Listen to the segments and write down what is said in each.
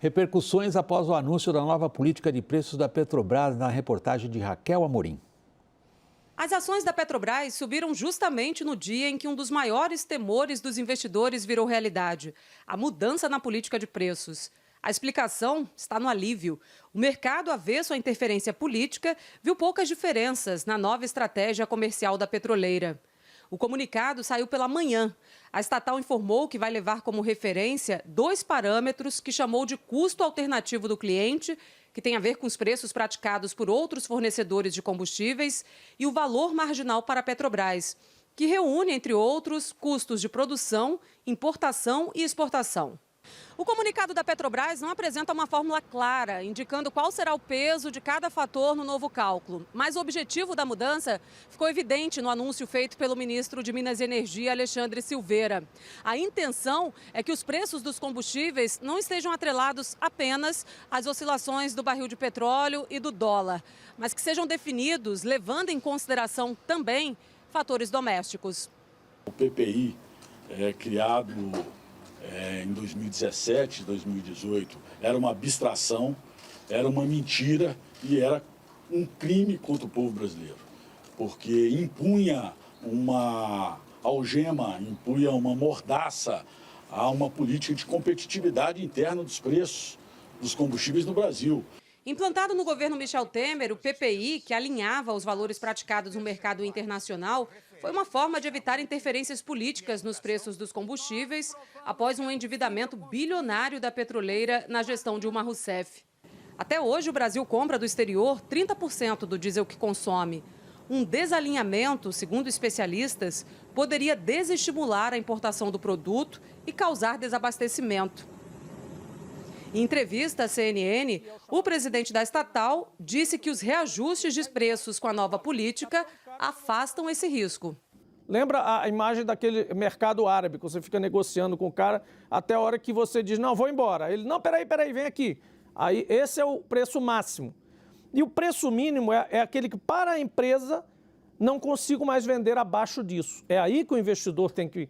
Repercussões após o anúncio da nova política de preços da Petrobras, na reportagem de Raquel Amorim. As ações da Petrobras subiram justamente no dia em que um dos maiores temores dos investidores virou realidade: a mudança na política de preços. A explicação está no alívio. O mercado, avesso à interferência política, viu poucas diferenças na nova estratégia comercial da petroleira. O comunicado saiu pela manhã. A estatal informou que vai levar como referência 2 parâmetros que chamou de custo alternativo do cliente, que tem a ver com os preços praticados por outros fornecedores de combustíveis, e o valor marginal para a Petrobras, que reúne, entre outros, custos de produção, importação e exportação. O comunicado da Petrobras não apresenta uma fórmula clara, indicando qual será o peso de cada fator no novo cálculo. Mas o objetivo da mudança ficou evidente no anúncio feito pelo ministro de Minas e Energia, Alexandre Silveira. A intenção é que os preços dos combustíveis não estejam atrelados apenas às oscilações do barril de petróleo e do dólar, mas que sejam definidos levando em consideração também fatores domésticos. O PPI criado em 2017, 2018, era uma abstração, era uma mentira e era um crime contra o povo brasileiro, porque impunha uma algema, impunha uma mordaça a uma política de competitividade interna dos preços dos combustíveis no Brasil. Implantado no governo Michel Temer, o PPI, que alinhava os valores praticados no mercado internacional, foi uma forma de evitar interferências políticas nos preços dos combustíveis após um endividamento bilionário da petroleira na gestão Dilma Rousseff. Até hoje, o Brasil compra do exterior 30% do diesel que consome. Um desalinhamento, segundo especialistas, poderia desestimular a importação do produto e causar desabastecimento. Em entrevista à CNN, o presidente da estatal disse que os reajustes de preços com a nova política afastam esse risco. Lembra a imagem daquele mercado árabe, que você fica negociando com o cara até a hora que você diz, não, vou embora. Ele, não, peraí, vem aqui. Aí, esse é o preço máximo. E o preço mínimo é aquele que, para a empresa, não consigo mais vender abaixo disso. É aí que o investidor tem que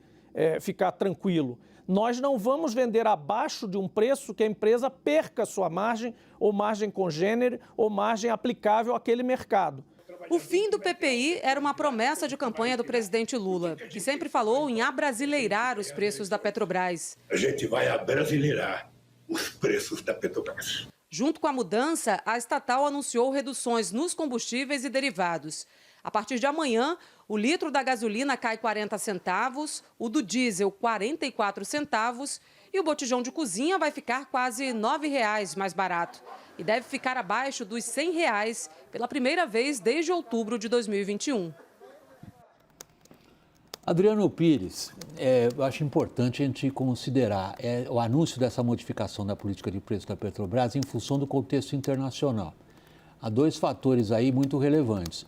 ficar tranquilo. Nós não vamos vender abaixo de um preço que a empresa perca sua margem, ou margem congênere, ou margem aplicável àquele mercado. O fim do PPI era uma promessa de campanha do presidente Lula, que sempre falou em abrasileirar os preços da Petrobras. A gente vai abrasileirar os preços da Petrobras. Junto com a mudança, a estatal anunciou reduções nos combustíveis e derivados. A partir de amanhã, o litro da gasolina cai 40 centavos, o do diesel 44 centavos e o botijão de cozinha vai ficar quase R$ 9,00 mais barato. E deve ficar abaixo dos R$ 100 pela primeira vez desde outubro de 2021. Adriano Pires, eu acho importante a gente considerar o anúncio dessa modificação da política de preço da Petrobras em função do contexto internacional. Há 2 fatores aí muito relevantes.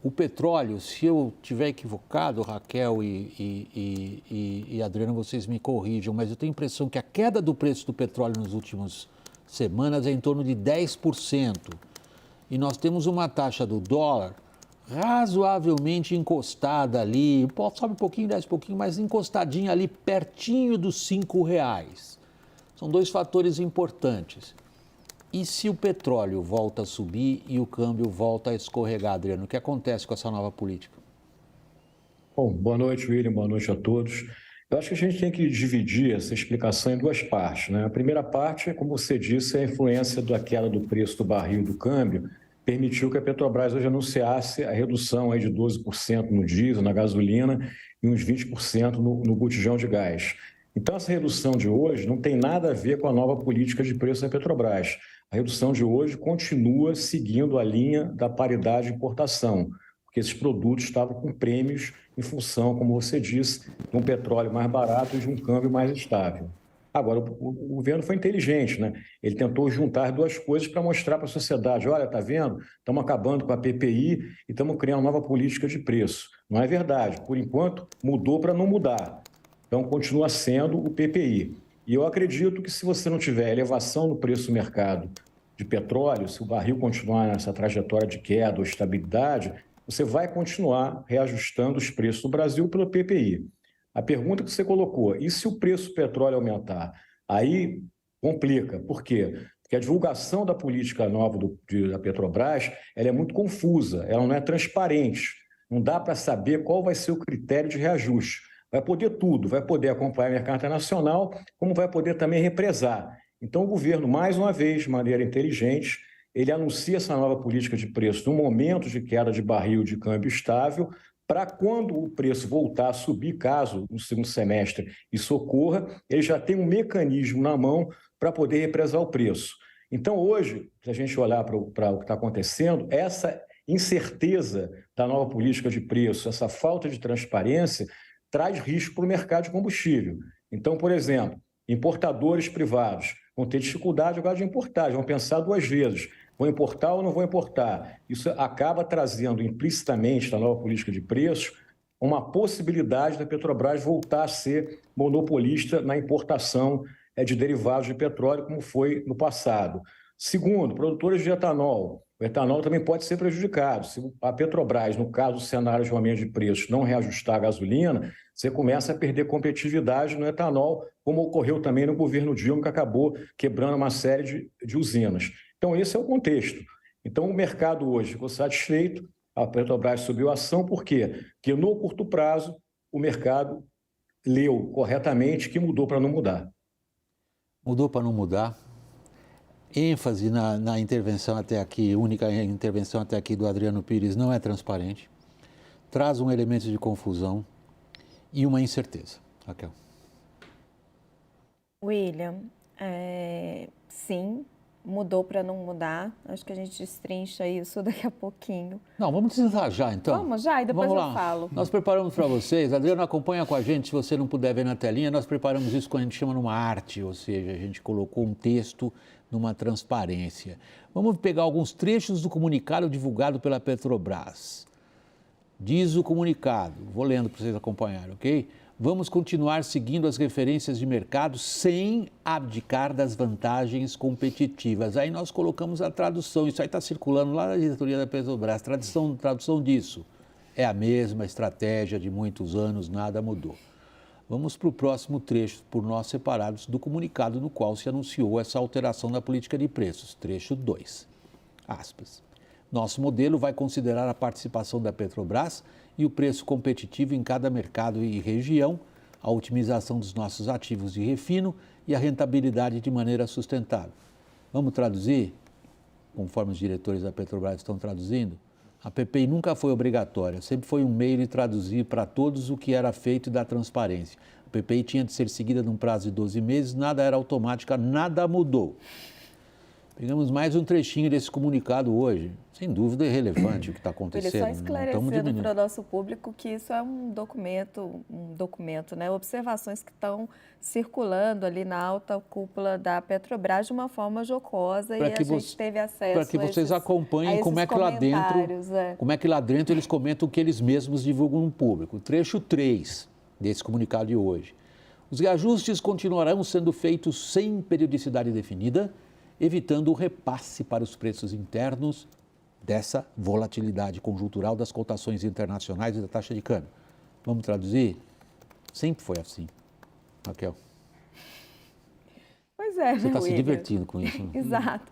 O petróleo, se eu estiver equivocado, Raquel e Adriano, vocês me corrijam, mas eu tenho a impressão que a queda do preço do petróleo nas últimas semanas é em torno de 10%. E nós temos uma taxa do dólar razoavelmente encostada ali, sobe um pouquinho, desce um pouquinho, mas encostadinha ali, pertinho dos R$ 5,00. São 2 fatores importantes. E se o petróleo volta a subir e o câmbio volta a escorregar, Adriano, o que acontece com essa nova política? Bom, boa noite, William, boa noite a todos. Eu acho que a gente tem que dividir essa explicação em 2 partes, né? A primeira parte, como você disse, é a influência da queda do preço do barril e do câmbio, permitiu que a Petrobras hoje anunciasse a redução aí de 12% no diesel, na gasolina e uns 20% no botijão de gás. Então, essa redução de hoje não tem nada a ver com a nova política de preço da Petrobras. A redução de hoje continua seguindo a linha da paridade de importação, porque esses produtos estavam com prêmios em função, como você disse, de um petróleo mais barato e de um câmbio mais estável. Agora, o governo foi inteligente, né? Ele tentou juntar 2 coisas para mostrar para a sociedade, olha, está vendo? Estamos acabando com a PPI e estamos criando uma nova política de preço. Não é verdade. Por enquanto, mudou para não mudar. Então, continua sendo o PPI. E eu acredito que se você não tiver elevação no preço do mercado de petróleo, se o barril continuar nessa trajetória de queda ou estabilidade, você vai continuar reajustando os preços do Brasil pelo PPI. A pergunta que você colocou, e se o preço do petróleo aumentar? Aí complica. Por quê? Porque a divulgação da política nova da Petrobras, ela é muito confusa, ela não é transparente. Não dá para saber qual vai ser o critério de reajuste. Vai poder tudo, vai poder acompanhar o mercado internacional, como vai poder também represar. Então, o governo, mais uma vez, de maneira inteligente, ele anuncia essa nova política de preço no momento de queda de barril de câmbio estável, para quando o preço voltar a subir, caso no segundo semestre isso ocorra, ele já tem um mecanismo na mão para poder represar o preço. Então, hoje, se a gente olhar para o que está acontecendo, essa incerteza da nova política de preço, essa falta de transparência, traz risco para o mercado de combustível. Então, por exemplo, importadores privados vão ter dificuldade agora de importar, vão pensar duas vezes, vou importar ou não vou importar? Isso acaba trazendo implicitamente na nova política de preços uma possibilidade da Petrobras voltar a ser monopolista na importação de derivados de petróleo, como foi no passado. Segundo, produtores de etanol. O etanol também pode ser prejudicado. Se a Petrobras, no caso do cenário de aumento de preços, não reajustar a gasolina, você começa a perder competitividade no etanol, como ocorreu também no governo Dilma, que acabou quebrando uma série de usinas. Então, esse é o contexto. Então, o mercado hoje ficou satisfeito, a Petrobras subiu a ação, por quê? Porque no curto prazo, o mercado leu corretamente que mudou para não mudar. Mudou para não mudar. ênfase na intervenção até aqui, única intervenção até aqui do Adriano Pires, não é transparente, traz um elemento de confusão e uma incerteza. Raquel. William, sim, mudou para não mudar. Acho que a gente destrincha isso daqui a pouquinho. Não, vamos desenhar já, então. Vamos já e depois eu falo. Nós preparamos para vocês, Adriano, acompanha com a gente, se você não puder ver na telinha, nós preparamos isso que a gente chama numa arte, ou seja, a gente colocou um texto numa transparência. Vamos pegar alguns trechos do comunicado divulgado pela Petrobras. Diz o comunicado, vou lendo para vocês acompanharem, ok? Vamos continuar seguindo as referências de mercado sem abdicar das vantagens competitivas. Aí nós colocamos a tradução, isso aí está circulando lá na diretoria da Petrobras. Tradução disso é a mesma estratégia de muitos anos, nada mudou. Vamos para o próximo trecho, por nós separados, do comunicado no qual se anunciou essa alteração da política de preços. Trecho 2, aspas. Nosso modelo vai considerar a participação da Petrobras e o preço competitivo em cada mercado e região, a otimização dos nossos ativos de refino e a rentabilidade de maneira sustentável. Vamos traduzir, conforme os diretores da Petrobras estão traduzindo? A PPI nunca foi obrigatória, sempre foi um meio de traduzir para todos o que era feito e da transparência. A PPI tinha de ser seguida num prazo de 12 meses, nada era automática, nada mudou. Pegamos mais um trechinho desse comunicado hoje. Sem dúvida é relevante o que está acontecendo. Só esclarecendo para o nosso público que isso é um documento, né? Observações que estão circulando ali na alta cúpula da Petrobras de uma forma jocosa e a gente teve acesso para que vocês acompanhem como é que lá dentro eles comentam o que eles mesmos divulgam no público. Trecho 3 desse comunicado de hoje. Os reajustes continuarão sendo feitos sem periodicidade definida, evitando o repasse para os preços internos dessa volatilidade conjuntural das cotações internacionais e da taxa de câmbio. Vamos traduzir? Sempre foi assim, Raquel. Pois é, você está se divertindo com isso. Exato.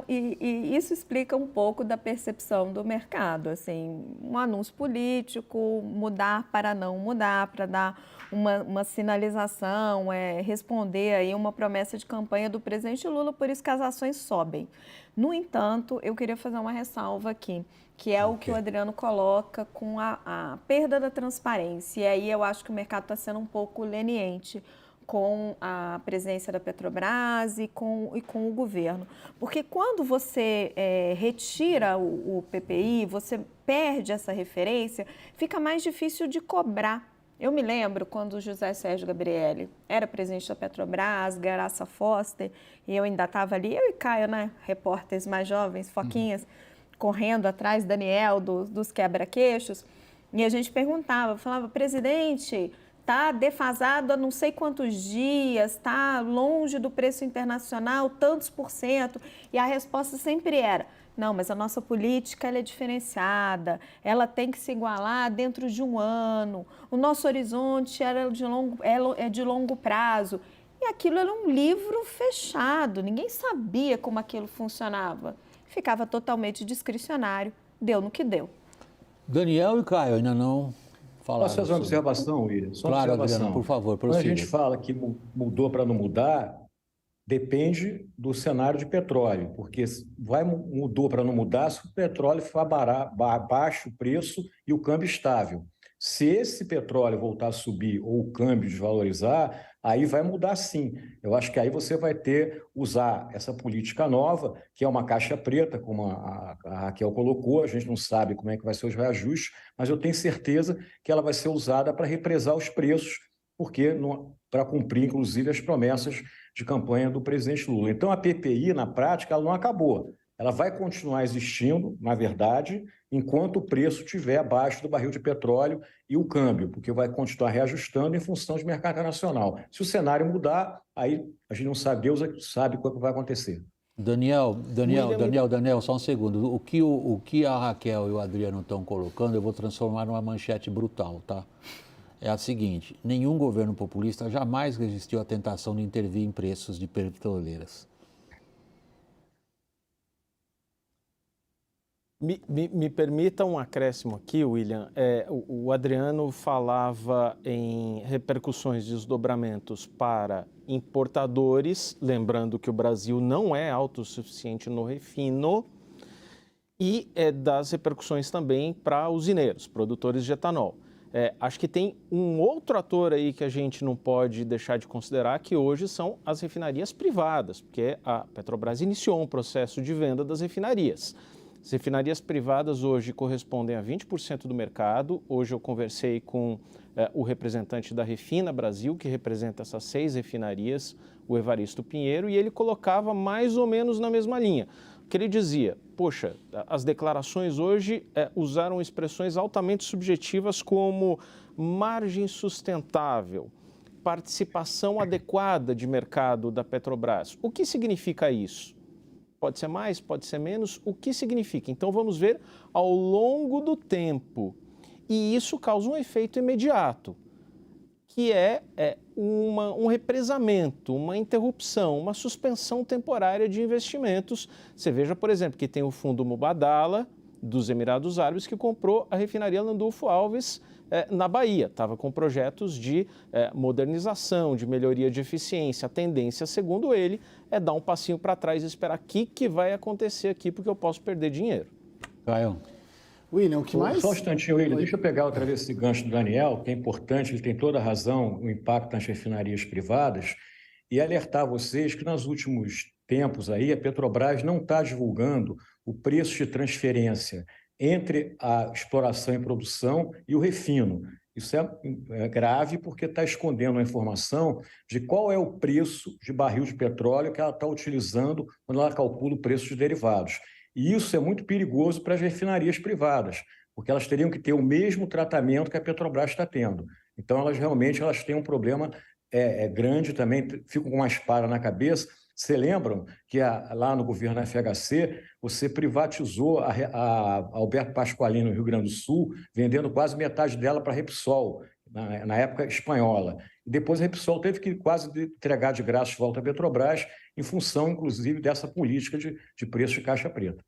E isso explica um pouco da percepção do mercado, assim, um anúncio político, mudar para não mudar, para dar uma sinalização, responder aí uma promessa de campanha do presidente Lula, por isso que as ações sobem. No entanto, eu queria fazer uma ressalva aqui, que é o que o Adriano coloca com a perda da transparência. E aí eu acho que o mercado está sendo um pouco leniente com a presença da Petrobras e com o governo. Porque quando você retira o PPI, você perde essa referência, fica mais difícil de cobrar. Eu me lembro quando o José Sérgio Gabrielli era presidente da Petrobras, Graça Foster, e eu ainda estava ali, eu e Caio, né, repórteres mais jovens, foquinhas, correndo atrás, Daniel, dos quebra-queixos, e a gente falava, presidente, está defasado há não sei quantos dias, está longe do preço internacional, tantos %, e a resposta sempre era: não, mas a nossa política ela é diferenciada, ela tem que se igualar dentro de um ano, o nosso horizonte é de longo prazo. E aquilo era um livro fechado, ninguém sabia como aquilo funcionava. Ficava totalmente discricionário, deu no que deu. Daniel e Caio ainda não falaram. Posso fazer uma observação, William? Só uma Claro, observação. Adriano, por favor, Quando a prossiga. gente fala que mudou para não mudar, depende do cenário de petróleo, porque mudou para não mudar se o petróleo for baixo o preço e o câmbio estável. Se esse petróleo voltar a subir ou o câmbio desvalorizar, aí vai mudar sim. Eu acho que aí você vai usar essa política nova, que é uma caixa preta, como a Raquel colocou, a gente não sabe como é que vai ser os reajustes, mas eu tenho certeza que ela vai ser usada para represar os preços, porque para cumprir, inclusive, as promessas de campanha do presidente Lula. Então, a PPI, na prática, ela não acabou. Ela vai continuar existindo, na verdade, enquanto o preço estiver abaixo do barril de petróleo e o câmbio, porque vai continuar reajustando em função de mercado internacional. Se o cenário mudar, aí a gente não sabe, Deus sabe o que vai acontecer. Daniel, só um segundo. O que a Raquel e o Adriano estão colocando, eu vou transformar numa manchete brutal, tá? É a seguinte: nenhum governo populista jamais resistiu à tentação de intervir em preços de petroleiras. Me permita um acréscimo aqui, William. O Adriano falava em repercussões de desdobramentos para importadores, lembrando que o Brasil não é autossuficiente no refino, e das repercussões também para usineiros, produtores de etanol. Acho que tem um outro ator aí que a gente não pode deixar de considerar, que hoje são as refinarias privadas, porque a Petrobras iniciou um processo de venda das refinarias. As refinarias privadas hoje correspondem a 20% do mercado. Hoje eu conversei com o representante da Refina Brasil, que representa essas 6 refinarias, o Evaristo Pinheiro, e ele colocava mais ou menos na mesma linha. Que ele dizia, poxa, as declarações hoje usaram expressões altamente subjetivas como margem sustentável, participação adequada de mercado da Petrobras. O que significa isso? Pode ser mais, pode ser menos. O que significa? Então vamos ver ao longo do tempo. E isso causa um efeito imediato, que é um represamento, uma interrupção, uma suspensão temporária de investimentos. Você veja, por exemplo, que tem o fundo Mubadala, dos Emirados Árabes, que comprou a refinaria Landulfo Alves na Bahia. Estava com projetos de modernização, de melhoria de eficiência. A tendência, segundo ele, é dar um passinho para trás e esperar o que vai acontecer aqui, porque eu posso perder dinheiro. Caio. William, o que mais? Só um instantinho, William. Deixa eu pegar outra vez esse gancho do Daniel, que é importante, ele tem toda a razão, o impacto nas refinarias privadas, e alertar vocês que nos últimos tempos aí, a Petrobras não está divulgando o preço de transferência entre a exploração e produção e o refino. Isso é grave porque está escondendo a informação de qual é o preço de barril de petróleo que ela está utilizando quando ela calcula o preço de derivados. E isso é muito perigoso para as refinarias privadas, porque elas teriam que ter o mesmo tratamento que a Petrobras está tendo. Então, elas têm um problema grande também, ficam com uma espada na cabeça. Você lembram que lá no governo FHC, você privatizou a Alberto Pasqualini no Rio Grande do Sul, vendendo quase metade dela para a Repsol, na época espanhola. E depois a Repsol teve que quase entregar de graça de volta à Petrobras, em função, inclusive, dessa política de preço de caixa preta.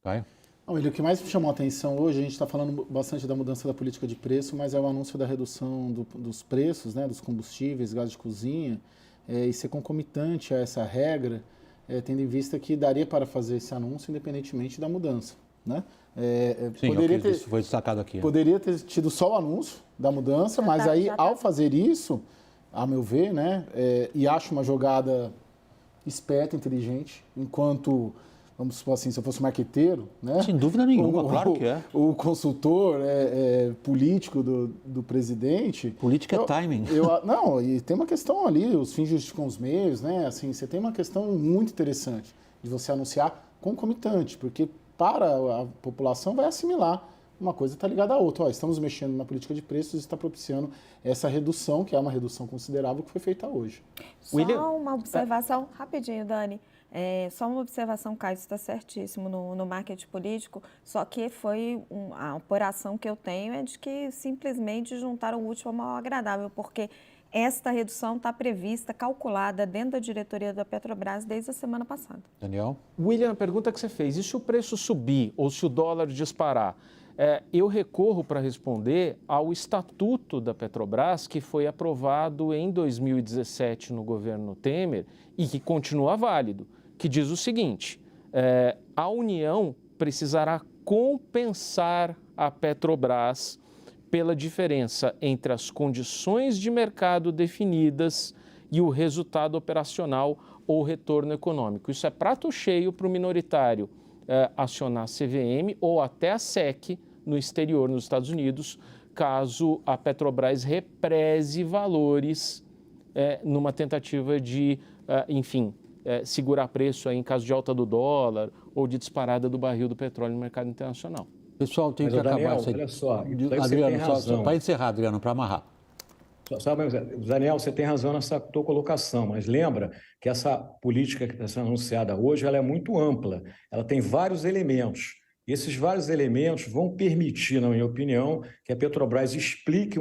Vai. O que mais me chamou a atenção hoje, a gente está falando bastante da mudança da política de preço, mas é o anúncio da redução dos preços, né, dos combustíveis, gás de cozinha, e ser concomitante a essa regra, tendo em vista que daria para fazer esse anúncio independentemente da mudança. Né? Sim, isso foi destacado aqui. Poderia ter tido só o anúncio da mudança, mas aí, ao fazer isso, a meu ver, né, e acho uma jogada esperta, inteligente, enquanto, vamos supor assim, se eu fosse marqueteiro, né? Sem dúvida nenhuma, claro que é. O consultor político do presidente... Política é timing. Não, e tem uma questão ali, os fins justificam os meios, né? Assim, você tem uma questão muito interessante de você anunciar concomitante, porque para a população vai assimilar uma coisa está ligada à outra. Estamos mexendo na política de preços e está propiciando essa redução, que é uma redução considerável que foi feita hoje. Só uma observação, rapidinho, Dani. Só uma observação, Caio, está certíssimo no marketing político, só que a apuração que eu tenho é de que simplesmente juntaram o útil ao mal agradável, porque esta redução está prevista, calculada dentro da diretoria da Petrobras desde a semana passada. Daniel? William, a pergunta que você fez, e se o preço subir ou se o dólar disparar? Eu recorro para responder ao Estatuto da Petrobras, que foi aprovado em 2017 no governo Temer e que continua válido, que diz o seguinte: a União precisará compensar a Petrobras pela diferença entre as condições de mercado definidas e o resultado operacional ou retorno econômico. Isso é prato cheio para o minoritário acionar a CVM ou até a SEC no exterior, nos Estados Unidos, caso a Petrobras represe valores numa tentativa de, segurar preço em caso de alta do dólar ou de disparada do barril do petróleo no mercado internacional. Pessoal, tem que Daniel, acabar isso aí. olha só, Adriano, só para encerrar, Adriano, para amarrar. Daniel, você tem razão nessa tua colocação, mas lembra que essa política que está sendo anunciada hoje ela é muito ampla, ela tem vários elementos. E esses vários elementos vão permitir, na minha opinião, que a Petrobras explique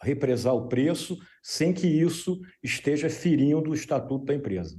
represar o preço sem que isso esteja ferindo o estatuto da empresa.